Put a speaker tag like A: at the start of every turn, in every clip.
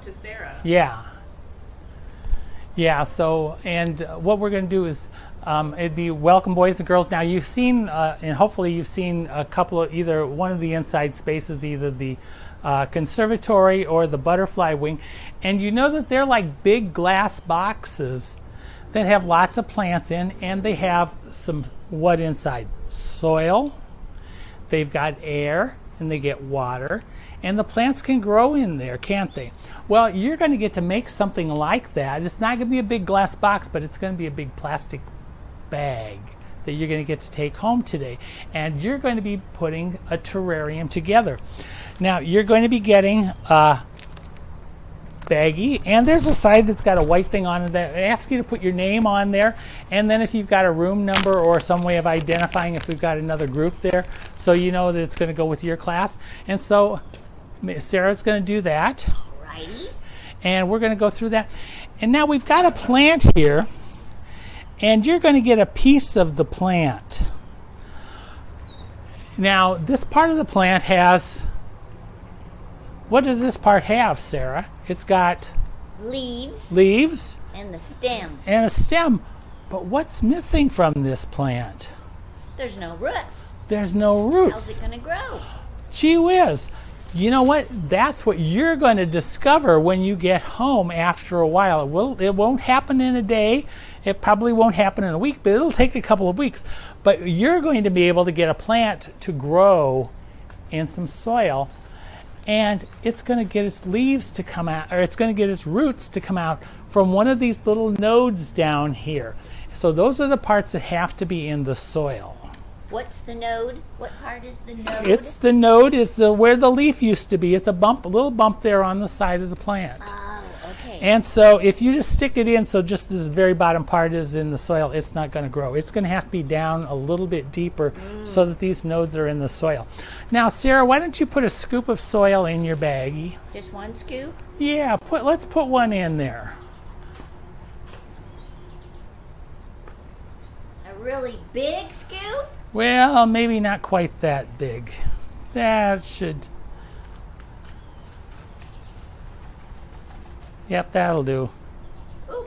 A: talk to Sarah.
B: Yeah. Yeah, so, and what we're going to do is, it'd be welcome boys and girls. Now you've seen, and hopefully you've seen a couple of, either one of the inside spaces, either the conservatory or the butterfly wing. And you know that they're like big glass boxes that have lots of plants in, and they have some, what inside? Soil. They've got air, and they get water. And the plants can grow in there, can't they? Well, you're going to get to make something like that. It's not going to be a big glass box, but it's going to be a big plastic bag that you're going to get to take home today. And you're going to be putting a terrarium together. Now, you're going to be getting a baggie, and there's a side that's got a white thing on it that asks you to put your name on there, and then if you've got a room number or some way of identifying if we've got another group there, so you know that it's going to go with your class. And so Sarah's going to do that.
C: Righty. And
B: we're going to go through that. And now we've got a plant here, and you're going to get a piece of the plant. Now, this part of the plant has, what does this part have, Sarah? It's got
C: leaves and the stem.
B: And a stem. But what's missing from this plant?
C: There's no roots.
B: There's no roots.
C: How's it going to grow?
B: Gee whiz. You know what? That's what you're going to discover when you get home after a while. It won't happen in a day. It probably won't happen in a week, but it'll take a couple of weeks. But you're going to be able to get a plant to grow in some soil, and it's going to get its leaves to come out, or it's going to get its roots to come out from one of these little nodes down here. So those are the parts that have to be in the soil.
C: What's the node? What part is the node?
B: It's the node is where the leaf used to be. It's a little bump there on the side of the plant.
C: Oh, okay.
B: And so if you just stick it in, so just this very bottom part is in the soil, it's not going to grow. It's going to have to be down a little bit deeper so that these nodes are in the soil. Now, Sarah, why don't you put a scoop of soil in your baggie?
C: Just one scoop?
B: Yeah, let's put one in there.
C: A really big scoop?
B: Well, maybe not quite that big. That should... Yep, that'll do.
C: Ooh.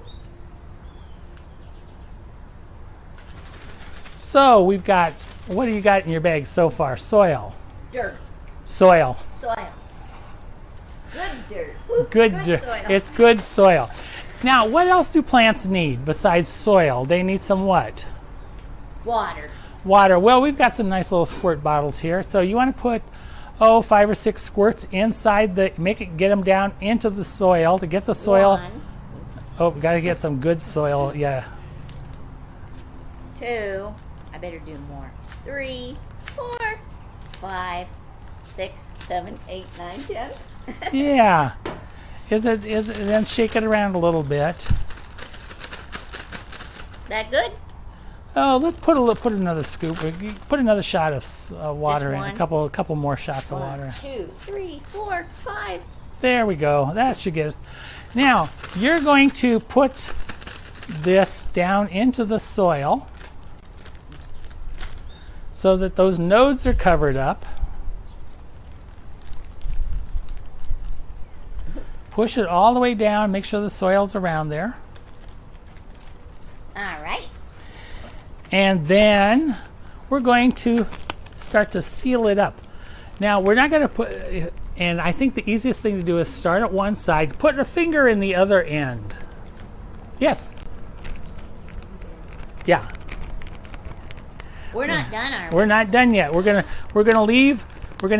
B: So we've got, what do you got in your bag so far? Soil.
C: Dirt.
B: Soil.
C: Soil. Good dirt. Ooh,
B: Good dirt.
C: soil.
B: It's good soil. Now, what else do plants need besides soil? They need some what?
C: Water.
B: Water. Well, we've got some nice little squirt bottles here. So you want to put, 5 or 6 squirts inside get them down into the soil to get the soil.
C: 1.
B: Oh, we got to get some good soil. Yeah.
C: 2. I better do more. 3, 4, 5, 6, 7, 8, 9, 10.
B: Yeah. Is it? Then shake it around a little bit.
C: That good?
B: Oh, let's put another scoop. Put another shot of water in.
C: one?
B: A couple more shots of water.
C: 2, 3, 4, 5.
B: There we go. That should get us. Now you're going to put this down into the soil so that those nodes are covered up. Push it all the way down. Make sure the soil's around there.
C: All right.
B: And then we're going to start to seal it up. Now we're not going to put, and I think the easiest thing to do is start at one side, put a finger in the other end. Yes. Yeah.
C: We're not done, are we?
B: We're not done yet. We're gonna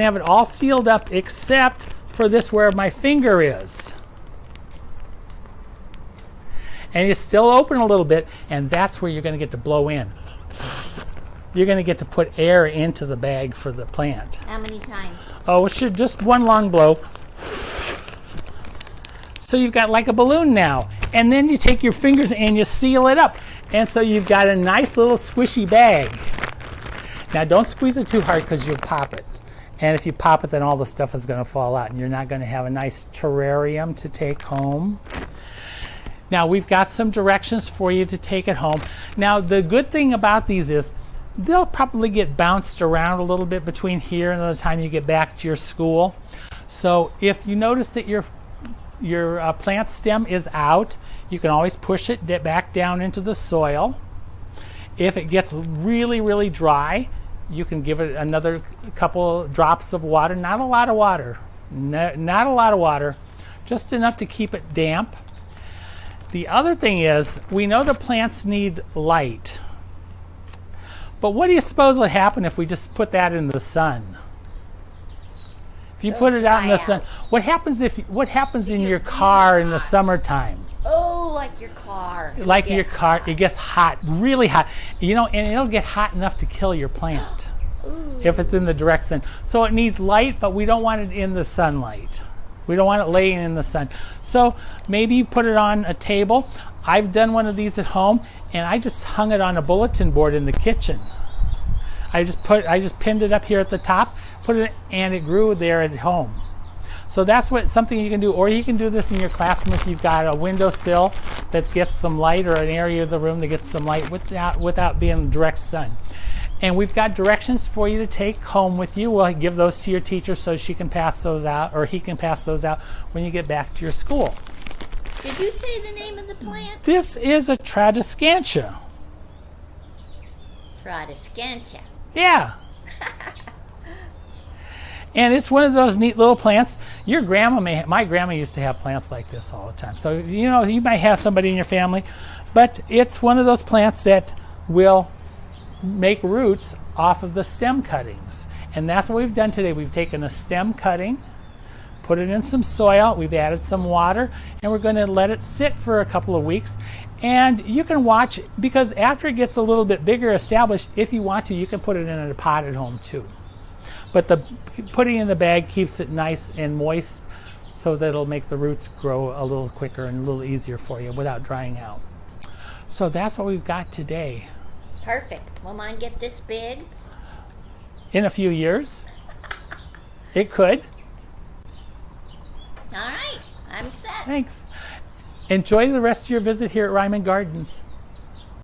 B: have it all sealed up except for this where my finger is. And it's still open a little bit, and that's where you're going to get to blow in. You're going to get to put air into the bag for the plant.
C: How many times?
B: Oh, it should just one long blow. So you've got like a balloon now. And then you take your fingers and you seal it up. And so you've got a nice little squishy bag. Now don't squeeze it too hard because you'll pop it. And if you pop it, then all the stuff is going to fall out. And you're not going to have a nice terrarium to take home. Now we've got some directions for you to take it home. Now the good thing about these is they'll probably get bounced around a little bit between here and the time you get back to your school. So if you notice that your your plant stem is out, you can always push it back down into the soil. If it gets really, really dry, you can give it another couple drops of water. Not a lot of water. Not a lot of water. Just enough to keep it damp. The other thing is, we know the plants need light. But what do you suppose would happen if we just put that in the sun? If you put it out in the sun, what happens in your car in the summertime?
C: Oh, like your car.
B: Like your car, it gets hot, really hot. You know, and it'll get hot enough to kill your plant if it's in the direct sun. So it needs light, but we don't want it in the sunlight. We don't want it laying in the sun. So maybe you put it on a table. I've done one of these at home, and I just hung it on a bulletin board in the kitchen. I just pinned it up here at the top, put it, and it grew there at home. So that's something you can do, or you can do this in your classroom if you've got a windowsill that gets some light, or an area of the room that gets some light without being in direct sun. And we've got directions for you to take home with you. We'll give those to your teacher so she can pass those out, or he can pass those out when you get back to your school.
C: Did you say the name of the plant?
B: This is a Tradescantia.
C: Tradescantia.
B: Yeah. And it's one of those neat little plants. Your grandma my grandma used to have plants like this all the time. So, you know, you might have somebody in your family, but it's one of those plants that will make roots off of the stem cuttings. And that's what we've done today. We've taken a stem cutting, put it in some soil, we've added some water, and we're going to let it sit for a couple of weeks. And you can watch, because after it gets a little bit bigger, established, if you want to, you can put it in a pot at home too. But putting it in the bag keeps it nice and moist, so that it'll make the roots grow a little quicker and a little easier for you without drying out. So that's what we've got today.
C: Perfect. Will mine get this big?
B: In a few years, it could.
C: All right. I'm set.
B: Thanks. Enjoy the rest of your visit here at Reiman Gardens.